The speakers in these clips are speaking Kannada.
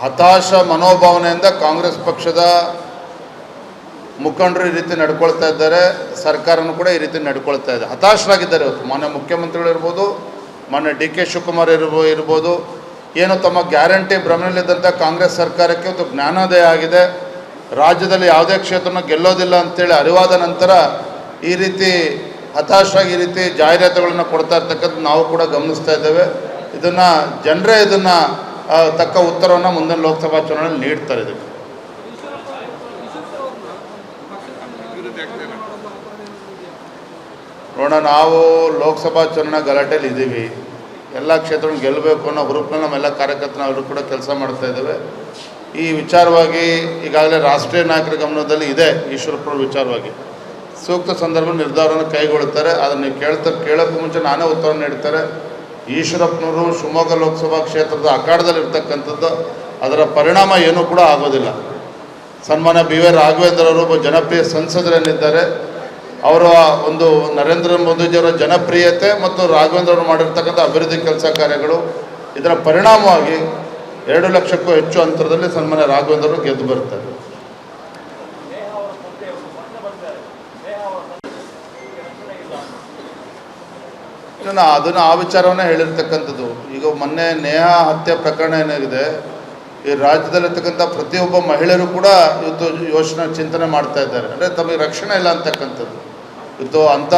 ಹತಾಶ ಮನೋಭಾವನೆಯಿಂದ ಕಾಂಗ್ರೆಸ್ ಪಕ್ಷದ ಮುಖಂಡರು ಈ ರೀತಿ ನಡ್ಕೊಳ್ತಾ ಇದ್ದಾರೆ. ಸರ್ಕಾರನೂ ಕೂಡ ಈ ರೀತಿ ನಡ್ಕೊಳ್ತಾ ಇದೆ. ಹತಾಶರಾಗಿದ್ದಾರೆ. ಇವತ್ತು ಮಾನ್ಯ ಮುಖ್ಯಮಂತ್ರಿಗಳು ಇರ್ಬೋದು, ಮಾನ್ಯ ಡಿ ಕೆ ಶಿವಕುಮಾರ್ ಇರ್ಬೋದು, ಏನು ತಮ್ಮ ಗ್ಯಾರಂಟಿ ಭ್ರಮೆಯಲ್ಲಿದ್ದಂಥ ಕಾಂಗ್ರೆಸ್ ಸರ್ಕಾರಕ್ಕೆ ಇವತ್ತು ಜ್ಞಾನೋದಯ ಆಗಿದೆ. ರಾಜ್ಯದಲ್ಲಿ ಯಾವುದೇ ಕ್ಷೇತ್ರನ ಗೆಲ್ಲೋದಿಲ್ಲ ಅಂತೇಳಿ ಅರಿವಾದ ನಂತರ ಈ ರೀತಿ ಹತಾಶರಾಗಿ ಈ ರೀತಿ ಜಾಹೀರಾತುಗಳನ್ನು ಕೊಡ್ತಾ ಇರ್ತಕ್ಕಂಥ ನಾವು ಕೂಡ ಗಮನಿಸ್ತಾ ಇದ್ದೇವೆ. ಇದನ್ನು ಜನರೇ ಇದನ್ನು ತಕ್ಕ ಉತ್ತರವನ್ನು ಮುಂದಿನ ಲೋಕಸಭಾ ಚುನಾವಣೆಯಲ್ಲಿ ನೀಡ್ತಾರೆ. ಇದಕ್ಕೆ ನೋಡೋಣ. ನಾವು ಲೋಕಸಭಾ ಚುನಾವಣಾ ಗಲಾಟೆಯಲ್ಲಿ ಇದ್ದೀವಿ. ಎಲ್ಲ ಕ್ಷೇತ್ರಗಳನ್ನು ಗೆಲ್ಲಬೇಕು ಅನ್ನೋ ಹುರುಪಿನ ನಮ್ಮೆಲ್ಲ ಕಾರ್ಯಕರ್ತರು ಕೂಡ ಕೆಲಸ ಮಾಡ್ತಾ ಇದ್ದೇವೆ. ಈ ವಿಚಾರವಾಗಿ ಈಗಾಗಲೇ ರಾಷ್ಟ್ರೀಯ ನಾಯಕರ ಗಮನದಲ್ಲಿ ಇದೆ. ಈಶ್ವರಪ್ಪರ ವಿಚಾರವಾಗಿ ಸೂಕ್ತ ಸಂದರ್ಭ ನಿರ್ಧಾರವನ್ನು ಕೈಗೊಳ್ಳುತ್ತಾರೆ. ಅದನ್ನು ಕೇಳೋಕ್ಕೂ ಮುಂಚೆ ನಾನೇ ಉತ್ತರ ನೀಡ್ತಾರೆ. ಈಶ್ವರಪ್ಪನವರು ಶಿವಮೊಗ್ಗ ಲೋಕಸಭಾ ಕ್ಷೇತ್ರದ ಅಖಾಡದಲ್ಲಿ ಇರ್ತಕ್ಕಂಥದ್ದು, ಅದರ ಪರಿಣಾಮ ಏನೂ ಕೂಡ ಆಗೋದಿಲ್ಲ. ಸನ್ಮಾನ್ಯ ಬಿ ವೈ ರಾಘವೇಂದ್ರ ಅವರು ಒಬ್ಬ ಜನಪ್ರಿಯ ಸಂಸದರೇನಿದ್ದಾರೆ, ಅವರ ಒಂದು ನರೇಂದ್ರ ಮೋದಿಜಿಯವರ ಜನಪ್ರಿಯತೆ ಮತ್ತು ರಾಘವೇಂದ್ರ ಅವರು ಮಾಡಿರ್ತಕ್ಕಂಥ ಅಭಿವೃದ್ಧಿ ಕೆಲಸ ಕಾರ್ಯಗಳು, ಇದರ ಪರಿಣಾಮವಾಗಿ 2 ಲಕ್ಷಕ್ಕೂ ಹೆಚ್ಚು ಅಂತರದಲ್ಲಿ ಸನ್ಮಾನ್ಯ ರಾಘವೇಂದ್ರ ಅವರು ಗೆದ್ದು ಬರ್ತಾರೆ. ಅದನ್ನು ಆ ವಿಚಾರವನ್ನೇ ಹೇಳಿರ್ತಕ್ಕಂಥದ್ದು. ಈಗ ಮೊನ್ನೆ ನೇಹಾ ಹತ್ಯೆ ಪ್ರಕರಣ ಏನಾಗಿದೆ, ಈ ರಾಜ್ಯದಲ್ಲಿರ್ತಕ್ಕಂಥ ಪ್ರತಿಯೊಬ್ಬ ಮಹಿಳೆಯರು ಕೂಡ ಇವತ್ತು ಚಿಂತನೆ ಮಾಡ್ತಾ ಇದ್ದಾರೆ. ಅಂದರೆ ತಮಗೆ ರಕ್ಷಣೆ ಇಲ್ಲ ಅಂತಕ್ಕಂಥದ್ದು. ಇವತ್ತು ಅಂಥ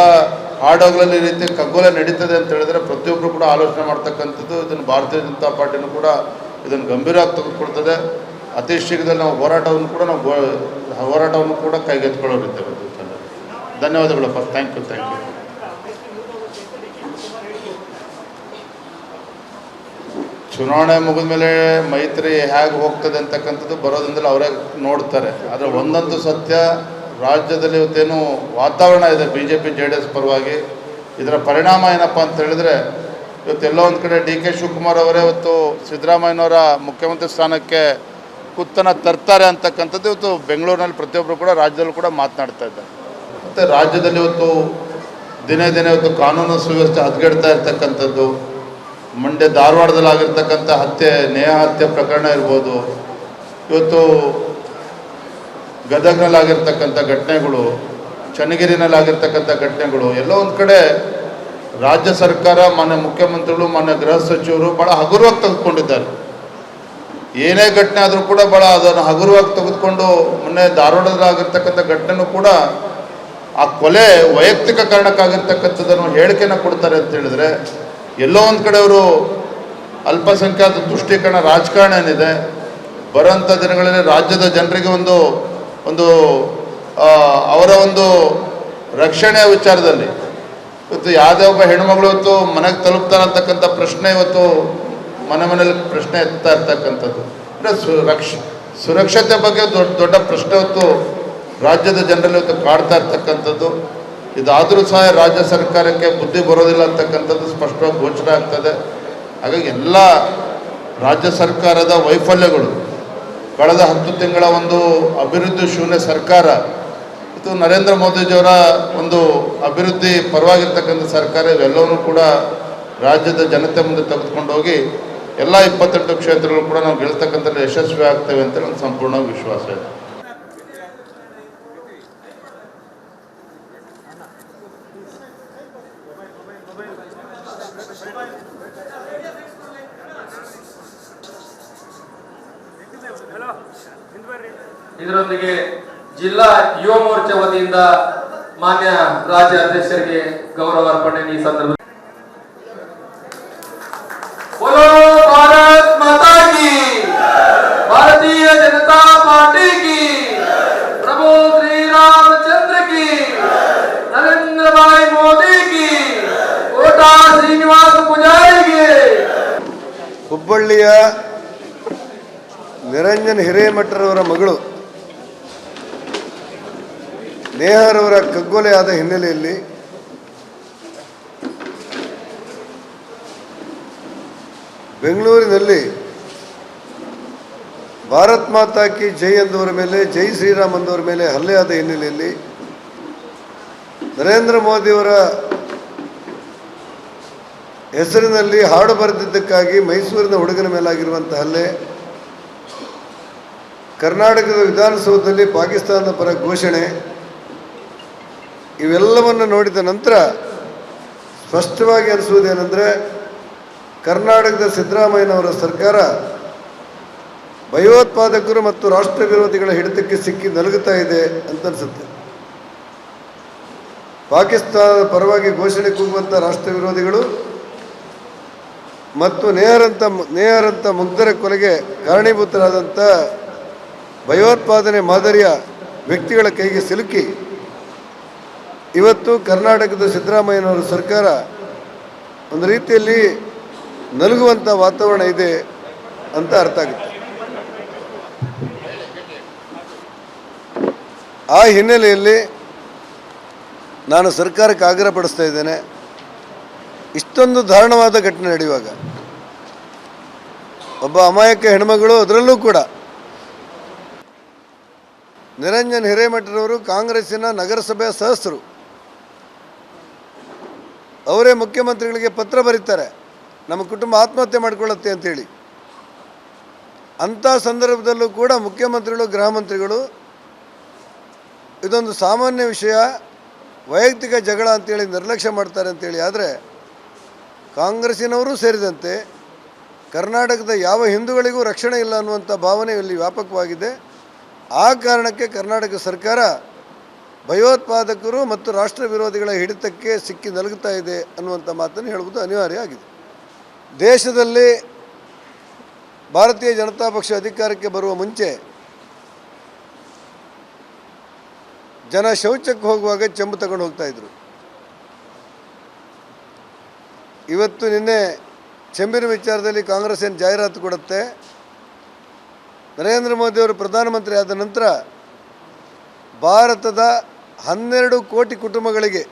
ಹಾಡೋಗಳಲ್ಲಿ ಈ ರೀತಿ ಕಗ್ಗೊಲೆ ನಡೀತದೆ ಅಂತ ಹೇಳಿದ್ರೆ ಪ್ರತಿಯೊಬ್ಬರು ಕೂಡ ಆಲೋಚನೆ ಮಾಡ್ತಕ್ಕಂಥದ್ದು. ಇದನ್ನು ಭಾರತೀಯ ಜನತಾ ಪಾರ್ಟಿನೂ ಕೂಡ ಇದನ್ನು ಗಂಭೀರವಾಗಿ ತೆಗೆದುಕೊಳ್ತದೆ. ಅತಿ ಶೀಘ್ರದಲ್ಲಿ ನಾವು ಹೋರಾಟವನ್ನು ಕೂಡ ಕೈಗೆತ್ತಿಕೊಳ್ಳೋರಿದ್ದೇವೆ. ಧನ್ಯವಾದಗಳಪ್ಪ. Thank you. ಚುನಾವಣೆ ಮುಗಿದ ಮೇಲೆ ಮೈತ್ರಿ ಹೇಗೆ ಹೋಗ್ತದೆ ಅಂತಕ್ಕಂಥದ್ದು ಬರೋದ್ರಿಂದಲೇ ಅವರೇ ನೋಡ್ತಾರೆ. ಆದರೆ ಒಂದಂತೂ ಸತ್ಯ, ರಾಜ್ಯದಲ್ಲಿ ಇವತ್ತೇನು ವಾತಾವರಣ ಇದೆ BJP JDS ಪರವಾಗಿ, ಇದರ ಪರಿಣಾಮ ಏನಪ್ಪ ಅಂತ ಹೇಳಿದ್ರೆ, ಇವತ್ತೆಲ್ಲೋ ಒಂದು ಕಡೆ ಡಿ ಕೆ ಶಿವಕುಮಾರ್ ಅವರೇ ಇವತ್ತು ಸಿದ್ದರಾಮಯ್ಯನವರ ಮುಖ್ಯಮಂತ್ರಿ ಸ್ಥಾನಕ್ಕೆ ಕುತ್ತನ್ನು ತರ್ತಾರೆ ಅಂತಕ್ಕಂಥದ್ದು ಇವತ್ತು ಬೆಂಗಳೂರಿನಲ್ಲಿ ಪ್ರತಿಯೊಬ್ಬರು ಕೂಡ ರಾಜ್ಯದಲ್ಲೂ ಕೂಡ ಮಾತನಾಡ್ತಾ ಇದ್ದಾರೆ. ಮತ್ತು ರಾಜ್ಯದಲ್ಲಿ ಇವತ್ತು ದಿನೇ ಇವತ್ತು ಕಾನೂನು ಸುವ್ಯವಸ್ಥೆ ಹದಗೆಡ್ತಾ ಇರ್ತಕ್ಕಂಥದ್ದು, ಮಂಡ್ಯ ಧಾರವಾಡದಲ್ಲಿ ಆಗಿರ್ತಕ್ಕಂಥ ನೇಹಾ ಹತ್ಯೆ ಪ್ರಕರಣ ಇರ್ಬೋದು, ಇವತ್ತು ಗದಗ್ನಲ್ಲಾಗಿರ್ತಕ್ಕಂಥ ಘಟನೆಗಳು, ಚನ್ನಗಿರಿನಲ್ಲಾಗಿರ್ತಕ್ಕಂಥ ಘಟನೆಗಳು, ಎಲ್ಲೋ ಒಂದು ಕಡೆ ರಾಜ್ಯ ಸರ್ಕಾರ, ಮಾನ್ಯ ಮುಖ್ಯಮಂತ್ರಿಗಳು, ಮಾನ್ಯ ಗೃಹ ಸಚಿವರು ಭಾಳ ಹಗುರವಾಗಿ ತೆಗೆದುಕೊಂಡಿದ್ದಾರೆ. ಏನೇ ಘಟನೆ ಆದರೂ ಕೂಡ ಭಾಳ ಅದನ್ನು ಹಗುರವಾಗಿ ತೆಗೆದುಕೊಂಡು, ಮೊನ್ನೆ ಧಾರವಾಡದಲ್ಲಾಗಿರ್ತಕ್ಕಂಥ ಘಟನೆನೂ ಕೂಡ ಆ ಕೊಲೆ ವೈಯಕ್ತಿಕ ಕಾರಣಕ್ಕಾಗಿರ್ತಕ್ಕಂಥದ್ದನ್ನು ಹೇಳಿಕೆಯನ್ನು ಕೊಡ್ತಾರೆ ಅಂತ ಹೇಳಿದ್ರೆ, ಎಲ್ಲೋ ಒಂದು ಕಡೆ ಅವರು ಅಲ್ಪಸಂಖ್ಯಾತ ತುಷ್ಟೀಕರಣ ರಾಜಕಾರಣ ಏನಿದೆ, ಬರೋಂಥ ದಿನಗಳಲ್ಲಿ ರಾಜ್ಯದ ಜನರಿಗೆ ಒಂದು ಅವರ ಒಂದು ರಕ್ಷಣೆಯ ವಿಚಾರದಲ್ಲಿ ಇವತ್ತು ಯಾವುದೇ ಒಬ್ಬ ಹೆಣ್ಣುಮಗಳು ಇವತ್ತು ಮನೆಗೆ ತಲುಪ್ತಾರೆ ಅಂತಕ್ಕಂಥ ಪ್ರಶ್ನೆ ಇವತ್ತು ಮನೆಯಲ್ಲಿ ಪ್ರಶ್ನೆ ಎತ್ತಾ ಇರ್ತಕ್ಕಂಥದ್ದು. ಅಂದರೆ ಸುರಕ್ಷತೆ ಬಗ್ಗೆ ದೊಡ್ಡ ಪ್ರಶ್ನೆ ಇವತ್ತು ರಾಜ್ಯದ ಜನರಲ್ಲಿ ಇವತ್ತು ಕಾಡ್ತಾ ಇರ್ತಕ್ಕಂಥದ್ದು. ಇದಾದರೂ ಸಹ ರಾಜ್ಯ ಸರ್ಕಾರಕ್ಕೆ ಬುದ್ಧಿ ಬರೋದಿಲ್ಲ ಅಂತಕ್ಕಂಥದ್ದು ಸ್ಪಷ್ಟವಾಗಿ ಗೋಚರ ಆಗ್ತದೆ. ಹಾಗಾಗಿ ಎಲ್ಲ ರಾಜ್ಯ ಸರ್ಕಾರದ ವೈಫಲ್ಯಗಳು, ಕಳೆದ 10 ತಿಂಗಳ ಒಂದು ಅಭಿವೃದ್ಧಿ ಶೂನ್ಯ ಸರ್ಕಾರ, ಇದು ನರೇಂದ್ರ ಮೋದಿಜಿಯವರ ಒಂದು ಅಭಿವೃದ್ಧಿ ಪರವಾಗಿರ್ತಕ್ಕಂಥ ಸರ್ಕಾರ, ಇವೆಲ್ಲವನ್ನೂ ಕೂಡ ರಾಜ್ಯದ ಜನತೆ ಮುಂದೆ ತೆಗೆದುಕೊಂಡು ಹೋಗಿ ಎಲ್ಲ 28 ಕ್ಷೇತ್ರಗಳು ಕೂಡ ನಾವು ಗೆಲ್ತಕ್ಕಂಥ ಯಶಸ್ವಿ ಆಗ್ತೇವೆ ಅಂತ ನನ್ನ ಸಂಪೂರ್ಣ ವಿಶ್ವಾಸ ಇದೆ. ಇದರೊಂದಿಗೆ ಜಿಲ್ಲಾ ಯುವ ಮೋರ್ಚಾ ವತಿಯಿಂದ ಮಾನ್ಯ ರಾಜ್ಯ ಅಧ್ಯಕ್ಷರಿಗೆ ಗೌರವ ಅರ್ಪಣೆ ಈ ಸಂದರ್ಭ. बोलो भारत माता की, भारतीय जनता पार्टी की, प्रभु श्री रामचंद्र की, नरेंद्र भाई मोदी की, कोटा श्रीनिवास पुजारी की. ಹುಬ್ಬಳ್ಳಿಯ ನಿರಂಜನ್ ಹಿರೇಮಠರವರ ಮಗಳು ನೇಹಾರವರ ಕಗ್ಗೊಲೆಯಾದ ಹಿನ್ನೆಲೆಯಲ್ಲಿ ಬೆಂಗಳೂರಿನಲ್ಲಿ ಭಾರತ್ ಮಾತಾ ಕಿ ಜೈ ಎಂದವರ ಮೇಲೆ, ಜೈ ಶ್ರೀರಾಮ್ ಎಂದವರ ಮೇಲೆ ಹಲ್ಲೆಯಾದ ಹಿನ್ನೆಲೆಯಲ್ಲಿ ನರೇಂದ್ರ ಮೋದಿಯವರ ಹೆಸರಿನಲ್ಲಿ ಹಾಡು ಬರೆದಿದ್ದಕ್ಕಾಗಿ ಮೈಸೂರಿನ ಹುಡುಗನ ಮೇಲಾಗಿರುವಂಥ ಹಲ್ಲೆ, ಕರ್ನಾಟಕದ ವಿಧಾನಸೌಧದಲ್ಲಿ ಪಾಕಿಸ್ತಾನದ ಪರ ಘೋಷಣೆ ಇವೆಲ್ಲವನ್ನು ನೋಡಿದ ನಂತರ ಸ್ಪಷ್ಟವಾಗಿ ಅನಿಸುವುದೇನೆಂದರೆ ಕರ್ನಾಟಕದ ಸಿದ್ದರಾಮಯ್ಯನವರ ಸರ್ಕಾರ ಭಯೋತ್ಪಾದಕರು ಮತ್ತು ರಾಷ್ಟ್ರ ವಿರೋಧಿಗಳ ಹಿಡಿತಕ್ಕೆ ಸಿಕ್ಕಿ ನಲುಗುತ್ತಾ ಇದೆ ಅಂತ ಅನಿಸುತ್ತೆ. ಪಾಕಿಸ್ತಾನದ ಪರವಾಗಿ ಘೋಷಣೆ ಕೂಗುವಂಥ ರಾಷ್ಟ್ರ ವಿರೋಧಿಗಳು ಮತ್ತು ನೇಹರಂಥ ಮುಗ್ಧರ ಕೊಲೆಗೆ ಕಾರಣೀಭೂತರಾದಂಥ ಭಯೋತ್ಪಾದನೆ ಮಾದರಿಯ ವ್ಯಕ್ತಿಗಳ ಕೈಗೆ ಸಿಲುಕಿ ಇವತ್ತು ಕರ್ನಾಟಕದ ಸಿದ್ದರಾಮಯ್ಯನವರ ಸರ್ಕಾರ ಒಂದು ರೀತಿಯಲ್ಲಿ ನಲುಗುವಂಥ ವಾತಾವರಣ ಇದೆ ಅಂತ ಅರ್ಥ ಆಗುತ್ತೆ. ಆ ಹಿನ್ನೆಲೆಯಲ್ಲಿ ನಾನು ಸರ್ಕಾರಕ್ಕೆ ಆಗ್ರಹಪಡಿಸ್ತಾ ಇದ್ದೇನೆ, ಇಷ್ಟೊಂದು ದಾರುಣವಾದ ಘಟನೆ ನಡೆಯುವಾಗ ಒಬ್ಬ ಅಮಾಯಕ ಹೆಣ್ಮಗಳು, ಅದರಲ್ಲೂ ಕೂಡ ನಿರಂಜನ್ ಹಿರೇಮಠರವರು ಕಾಂಗ್ರೆಸ್ಸಿನ ನಗರಸಭೆಯ ಸದಸ್ಯರು, ಅವರೇ ಮುಖ್ಯಮಂತ್ರಿಗಳಿಗೆ ಪತ್ರ ಬರೀತಾರೆ ನಮ್ಮ ಕುಟುಂಬ ಆತ್ಮಹತ್ಯೆ ಮಾಡಿಕೊಳ್ಳುತ್ತೆ ಅಂತೇಳಿ. ಅಂಥ ಸಂದರ್ಭದಲ್ಲೂ ಕೂಡ ಮುಖ್ಯಮಂತ್ರಿಗಳು, ಗೃಹ ಮಂತ್ರಿಗಳು ಇದೊಂದು ಸಾಮಾನ್ಯ ವಿಷಯ, ವೈಯಕ್ತಿಕ ಜಗಳ ಅಂತೇಳಿ ನಿರ್ಲಕ್ಷ್ಯ ಮಾಡ್ತಾರೆ ಅಂತೇಳಿ. ಆದರೆ ಕಾಂಗ್ರೆಸ್ಸಿನವರು ಸೇರಿದಂತೆ ಕರ್ನಾಟಕದ ಯಾವ ಹಿಂದೂಗಳಿಗೂ ರಕ್ಷಣೆ ಇಲ್ಲ ಅನ್ನುವಂಥ ಭಾವನೆ ಇಲ್ಲಿ ವ್ಯಾಪಕವಾಗಿದೆ. ಆ ಕಾರಣಕ್ಕೆ ಕರ್ನಾಟಕ ಸರ್ಕಾರ ಭಯೋತ್ಪಾದಕರು ಮತ್ತು ರಾಷ್ಟ್ರ ವಿರೋಧಿಗಳ ಹಿಡಿತಕ್ಕೆ ಸಿಕ್ಕಿ ನಲುಗುತ್ತಾ ಇದೆ ಅನ್ನುವಂಥ ಮಾತನ್ನು ಹೇಳುವುದು ಅನಿವಾರ್ಯ ಆಗಿದೆ. ದೇಶದಲ್ಲಿ ಭಾರತೀಯ ಜನತಾ ಪಕ್ಷ ಅಧಿಕಾರಕ್ಕೆ ಬರುವ ಮುಂಚೆ ಜನ ಶೌಚಕ್ಕೆ ಹೋಗುವಾಗ ಚೆಂಬು ತಗೊಂಡು ಹೋಗ್ತಾಯಿದ್ರು. ಇವತ್ತು ನಿನ್ನೆ ಚೆಂಬಿನ ವಿಚಾರದಲ್ಲಿ ಕಾಂಗ್ರೆಸ್ ಏನು ಜಾಹೀರಾತು ಕೊಡುತ್ತೆ, ನರೇಂದ್ರ ಮೋದಿಯವರು ಪ್ರಧಾನಮಂತ್ರಿ ಆದ ನಂತರ ಭಾರತದ 12 ಕೋಟಿ ಕುಟುಂಬಗಳಿಗೆ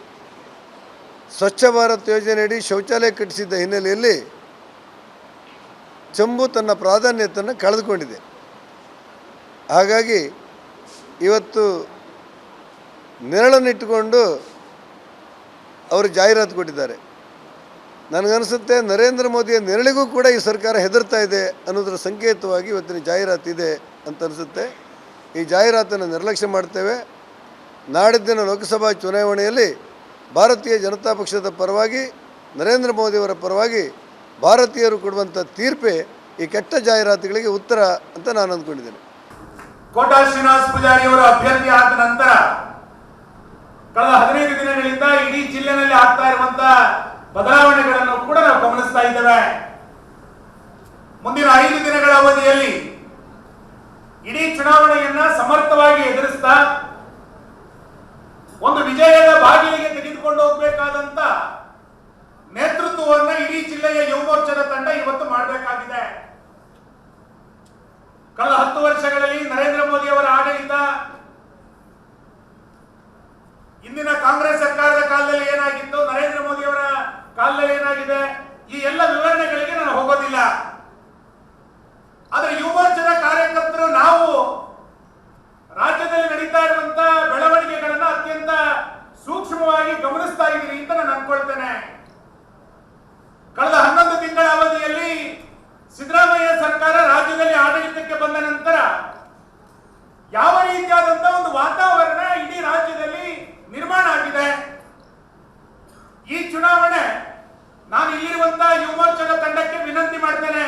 ಸ್ವಚ್ಛ ಭಾರತ್ ಯೋಜನೆಯಡಿ ಶೌಚಾಲಯ ಕಟ್ಟಿಸಿದ್ದ ಹಿನ್ನೆಲೆಯಲ್ಲಿ ಚೆಂಬು ತನ್ನ ಪ್ರಾಧಾನ್ಯತೆಯನ್ನು ಕಳೆದುಕೊಂಡಿದೆ. ಹಾಗಾಗಿ ಇವತ್ತು ನೆರಳನ್ನಿಟ್ಟುಕೊಂಡು ಅವರು ಜಾಹೀರಾತು ಕೊಟ್ಟಿದ್ದಾರೆ. ನನಗನ್ನಿಸುತ್ತೆ ನರೇಂದ್ರ ಮೋದಿಯ ನೆರಳಿಗೂ ಕೂಡ ಈ ಸರ್ಕಾರ ಹೆದರ್ತಾ ಇದೆ ಅನ್ನೋದರ ಸಂಕೇತವಾಗಿ ಇವತ್ತಿನ ಜಾಹೀರಾತು ಇದೆ ಅಂತ ಅನಿಸುತ್ತೆ. ಈ ಜಾಹೀರಾತನ್ನು ನಿರ್ಲಕ್ಷ್ಯ ಮಾಡ್ತೇವೆ. ನಾಡಿದ್ದಿನ ಲೋಕಸಭಾ ಚುನಾವಣೆಯಲ್ಲಿ ಭಾರತೀಯ ಜನತಾ ಪಕ್ಷದ ಪರವಾಗಿ, ನರೇಂದ್ರ ಮೋದಿಯವರ ಪರವಾಗಿ ಭಾರತೀಯರು ಕೊಡುವಂಥ ತೀರ್ಪೇ ಈ ಕೆಟ್ಟ ಜಾಹೀರಾತುಗಳಿಗೆ ಉತ್ತರ ಅಂತ ನಾನು ಅಂದ್ಕೊಂಡಿದ್ದೇನೆ. ಕೋಟಾ ಶ್ರೀನಿವಾಸ ಪೂಜಾರಿ ಅವರು ಅಭ್ಯರ್ಥಿ ಆದ ನಂತರ ಕಳೆದ 15 ದಿನಗಳಿಂದ ಇಡೀ ಜಿಲ್ಲೆಯಲ್ಲಿ ಆಗ್ತಾ ಇರುವಂತಹ ಬದಲಾವಣೆಗಳನ್ನು ಕೂಡ ನಾವು ಗಮನಿಸ್ತಾ ಇದ್ದೇವೆ. ಮುಂದಿನ 5 ದಿನಗಳ ಅವಧಿಯಲ್ಲಿ ಇಡೀ ಚುನಾವಣೆಯನ್ನ ಸಮರ್ಥವಾಗಿ ಎದುರಿಸ್ತಾ ಒಂದು ವಿಜಯದ ಬಾಗಿಲಿಗೆ ತೆಗೆದುಕೊಂಡು ಹೋಗಬೇಕಾದಂತ ನೇತೃತ್ವವನ್ನು ಇಡೀ ಜಿಲ್ಲೆಯ ಯುವ ಮೋರ್ಚಾದ ತಂಡ ಇವತ್ತು ಮಾಡಬೇಕಾಗಿದೆ. ಕಳೆದ 10 ವರ್ಷಗಳಲ್ಲಿ ನರೇಂದ್ರ ಮೋದಿ ಅವರ ಆಡಳಿತ, ಇಂದಿನ ಕಾಂಗ್ರೆಸ್ ಸರ್ಕಾರದ ಕಾಲದಲ್ಲಿ ಏನಾಗಿತ್ತು, ನರೇಂದ್ರ ಮೋದಿ ಅವರ ಕಾಲದಲ್ಲಿ ಏನಾಗಿದೆ, ಈ ಎಲ್ಲ ವಿವರಣೆಗಳಿಗೆ ನಾನು ಹೋಗೋದಿಲ್ಲ. ಆದರೆ ಯುವ ಮೋರ್ಚಾದ ಕಾರ್ಯಕರ್ತರು ನಾವು ರಾಜ್ಯದಲ್ಲಿ ನಡೀತಾ ಇರುವಂತಹ ಬೆಳವಣಿಗೆಗಳನ್ನ ಅತ್ಯಂತ ಸೂಕ್ಷ್ಮವಾಗಿ ಗಮನಿಸ್ತಾ ಇದ್ದೀರಿ ಅಂತ ನಾನು ಅನ್ಕೊಳ್ತೇನೆ. ಕಳೆದ 11 ತಿಂಗಳ ಅವಧಿಯಲ್ಲಿ ಸಿದ್ದರಾಮಯ್ಯ ಸರ್ಕಾರ ರಾಜ್ಯದಲ್ಲಿ ಆಡಳಿತಕ್ಕೆ ಬಂದ ನಂತರ ಯಾವ ರೀತಿಯಾದಂತಹ ಒಂದು ವಾತಾವರಣ ಇಡೀ ರಾಜ್ಯದಲ್ಲಿ ನಿರ್ಮಾಣ ಆಗಿದೆ. ಈ ಚುನಾವಣೆ, ನಾನು ಇಲ್ಲಿರುವಂತಹ ಯುವ ಮೋರ್ಚಾದ ತಂಡಕ್ಕೆ ವಿನಂತಿ ಮಾಡ್ತೇನೆ,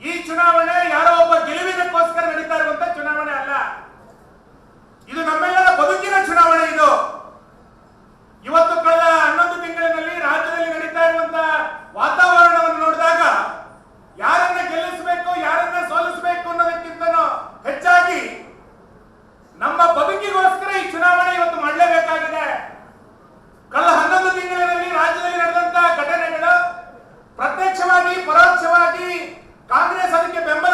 ಈ ಚುನಾವಣೆ ಯಾರೋ ಒಬ್ಬ ಗೆಲುವಿನಕ್ಕೋಸ್ಕರ ನಡೀತಾ ಇರುವಂತಹ ಚುನಾವಣೆ ಅಲ್ಲ. ಇದು ನಮ್ಮೆಲ್ಲರ ಬದುಕಿನ ಚುನಾವಣೆ. ಇದು ಇವತ್ತು ಕಳೆದ 11 ತಿಂಗಳಿನಲ್ಲಿ ರಾಜ್ಯದಲ್ಲಿ ನಡೀತಾ ಇರುವಂತಹ ವಾತಾವರಣವನ್ನು ನೋಡಿದಾಗ ಯಾರನ್ನ ಗೆಲ್ಲಿಸಬೇಕು, ಯಾರನ್ನ ಸೋಲಿಸಬೇಕು ಅನ್ನೋದಕ್ಕಿಂತ ಹೆಚ್ಚಾಗಿ ನಮ್ಮ ಬದುಕಿಗೋಸ್ಕರ ಈ ಚುನಾವಣೆ ಇವತ್ತು ಮಾಡಲೇಬೇಕಾಗಿದೆ. ಕಳೆದ 11 ತಿಂಗಳಿನಲ್ಲಿ ರಾಜ್ಯದಲ್ಲಿ ನಡೆದಂತಹ ಘಟನೆಗಳು ಪ್ರತ್ಯಕ್ಷವಾಗಿ, ಪರೋಕ್ಷವಾಗಿ ಕಾಂಗ್ರೆಸ್ ಅದಕ್ಕೆ ಬೆಂಬಲ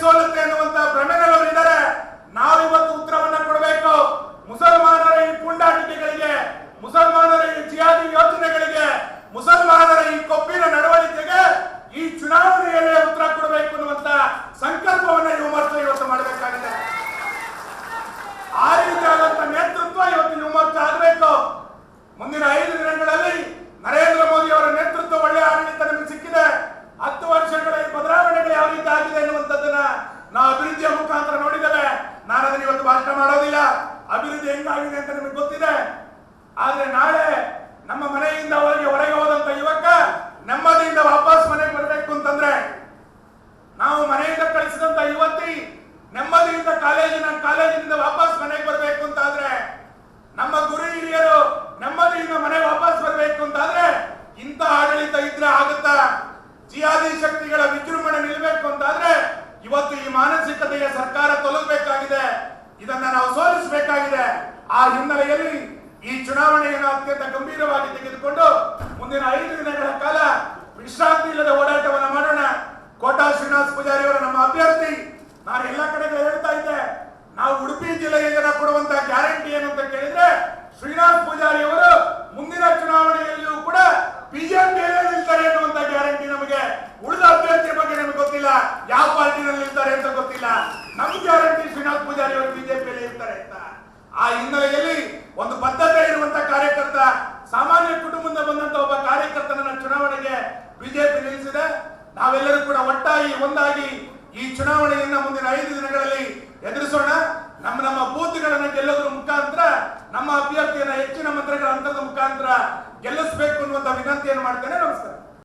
ಸೋಲುತ್ತೆ ಅನ್ನುವಂತ ಭ್ರಮೆನಲ್ಲಿ ಇದ್ದಾರೆ. ನಾವಿವತ್ತು ಉತ್ತರವನ್ನ ಕೊಡಬೇಕು. ಮುಸಲ್ಮಾನರ ಈ ಪುಂಡಾಟಿಕೆಗಳಿಗೆ, ಮುಸಲ್ಮಾನರ ಈ ಜಿಹಾದಿ ಯೋಜನೆಗಳಿಗೆ, ಮುಸಲ್ಮಾನರ ಈ ಕೊಬ್ಬಿನ ನಡವಳಿಕೆಗೆ ಈ ಚುನಾವಣೆಯಲ್ಲೇ ಉತ್ತರ ಕೊಡಬೇಕು ಅನ್ನುವಂತ ಸಂಕಲ್ಪವನ್ನ ಯುವ ಮೋರ್ಚಾ ಇವತ್ತು ಮಾಡಬೇಕಾಗಿದೆ. ಆ ರೀತಿಯಾದಂತ ನೇತೃತ್ವ ಇವತ್ತು ಯುವ ಮೋರ್ಚಾ ಆಗಬೇಕು. ಮುಂದಿನ 5 ದಿನಗಳಲ್ಲಿ ನರೇಂದ್ರ ಮೋದಿ ಅವರ ನೇತೃತ್ವ ಒಳ್ಳೆಯ ಆಡಳಿತ ನಮಗೆ ಸಿಕ್ಕಿದೆ. 10 ವರ್ಷಗಳ ಈ ಬದಲಾವಣೆಗಳು ಯಾವ ರೀತಿ ಆಗಿದೆ ಎನ್ನುವಂಥದ್ದನ್ನ ನಾವು ಅಭಿವೃದ್ಧಿಯ ಮುಖಾಂತರ ನೋಡಿದ್ದೇವೆ. ನಾನು ಅದನ್ನ ಇವತ್ತು ಭಾಷಣ ಮಾಡೋದಿಲ್ಲ. ಅಭಿವೃದ್ಧಿ ಹೆಂಗಾಗಿದೆ ಅಂತ ನಿಮಗೆ ಗೊತ್ತಿದೆ. ಆದ್ರೆ ನಾಳೆ ನಮ್ಮ ಮನೆಯಿಂದ ಹೊರಗೆ ಹೋದಂತ ಯುವಕ ನೆಮ್ಮದಿಯಿಂದ ವಾಪಸ್ ಮನೆಗೆ ಬರಬೇಕು ಅಂತಂದ್ರೆ, ನಾವು ಮನೆಯಿಂದ ಕಳಿಸಿದಂತ ಯುವತಿ ನೆಮ್ಮದಿಯಿಂದ ಕಾಲೇಜಿನಿಂದ ವಾಪಸ್ ಮನೆಗೆ ಬರಬೇಕು ಅಂತಾದ್ರೆ, ನಮ್ಮ ಗುರು ಹಿರಿಯರು ನೆಮ್ಮದಿಯಿಂದ ಮನೆಗೆ ವಾಪಸ್ ಬರಬೇಕು ಅಂತಾದ್ರೆ ಇಂಥ ಆಡಳಿತ ಇದ್ರೆ ಆಗುತ್ತಾ? ಜಿಹಾದಿ ಶಕ್ತಿಗಳ ವಿಜೃಂಭಣೆ ನಿಲ್ಲಬೇಕು ಅಂತಾದ್ರೆ ಇವತ್ತು ಈ ಮಾನಸಿಕತೆಯ ಸರ್ಕಾರ ತೊಲಗಬೇಕಾಗಿದೆ. ಇದನ್ನ ನಾವು ಸೋಲಿಸಬೇಕಾಗಿದೆ. ಆ ಹಿನ್ನೆಲೆಯಲ್ಲಿ ಈ ಚುನಾವಣೆಯನ್ನು ಅತ್ಯಂತ ಗಂಭೀರವಾಗಿ ತೆಗೆದುಕೊಂಡು ಮುಂದಿನ 5 ದಿನಗಳ ಕಾಲ ವಿಶ್ರಾಂತಿ ಇಲ್ಲದ ಹೋರಾಟವನ್ನು ಮಾಡೋಣ. ಕೋಟಾ ಶ್ರೀನಿವಾಸ ಪೂಜಾರಿ ಅವರು ನಮ್ಮ ಅಭ್ಯರ್ಥಿ. ನಾನು ಎಲ್ಲ ಕಡೆಗಳು ಹೇಳ್ತಾ ಇದ್ದೆ, ನಾವು ಉಡುಪಿ ಜಿಲ್ಲೆಗೆ ಜನ ಕೊಡುವಂತ ಗ್ಯಾರಂಟಿ ಏನು ಅಂತ ಕೇಳಿದ್ರೆ, ಶ್ರೀನಿವಾಸ ಪೂಜಾರಿ ಅವರು ಮುಂದಿನ ಚುನಾವಣೆಯಲ್ಲಿಯೂ ಕೂಡ ಬಿಜೆಪಿಯಲ್ಲೇ ನಿಲ್ತಾರೆ ಅನ್ನುವಂತ ಗ್ಯಾರಂಟಿ ನಮಗೆ. ಉಳಿದ ಅಭ್ಯರ್ಥಿಯ ಬಗ್ಗೆ ನಮಗೆ ಗೊತ್ತಿಲ್ಲ, ಯಾವ ಪಾರ್ಟಿನಲ್ಲಿ ನಿಲ್ತಾರೆ ಅಂತ ಗೊತ್ತಿಲ್ಲ. ನಮ್ಮ ಗ್ಯಾರಂಟಿ ಶ್ರೀನಿವಾಸ ಪೂಜಾರಿ ಅವರು ಬಿಜೆಪಿಯಲ್ಲಿ ಇರ್ತಾರೆ ಅಂತ. ಆ ಹಿನ್ನೆಲೆಯಲ್ಲಿ ಒಂದು ಬದ್ಧತೆ ಇರುವಂತ ಕಾರ್ಯಕರ್ತ, ಸಾಮಾನ್ಯ ಕುಟುಂಬದಿಂದ ಬಂದಂತ ಒಬ್ಬ ಕಾರ್ಯಕರ್ತನನ್ನ ಚುನಾವಣೆಗೆ ಬಿಜೆಪಿ ನಿಲ್ಲಿಸಿದೆ. ನಾವೆಲ್ಲರೂ ಕೂಡ ಒಟ್ಟಾಗಿ ಒಂದಾಗಿ ಈ ಚುನಾವಣೆಯನ್ನ ಮುಂದಿನ 5 ದಿನಗಳಲ್ಲಿ ಎದುರಿಸೋಣ. ನಮ್ಮ ಬೂತ್ಗಳನ್ನ ಗೆಲ್ಲೋದ್ರ ಮುಖಾಂತರ ನಮ್ಮ ಅಭ್ಯರ್ಥಿಯನ್ನ ಹೆಚ್ಚಿನ ಮತಗಳ ಅಂತರದ ಮುಖಾಂತರ ಗೆಲ್ಲಿಸಬೇಕು ಅನ್ನುವಂತ ವಿನಂತಿಯನ್ನು ಮಾಡ್ತೇನೆ. ನಮಸ್ಕಾರ.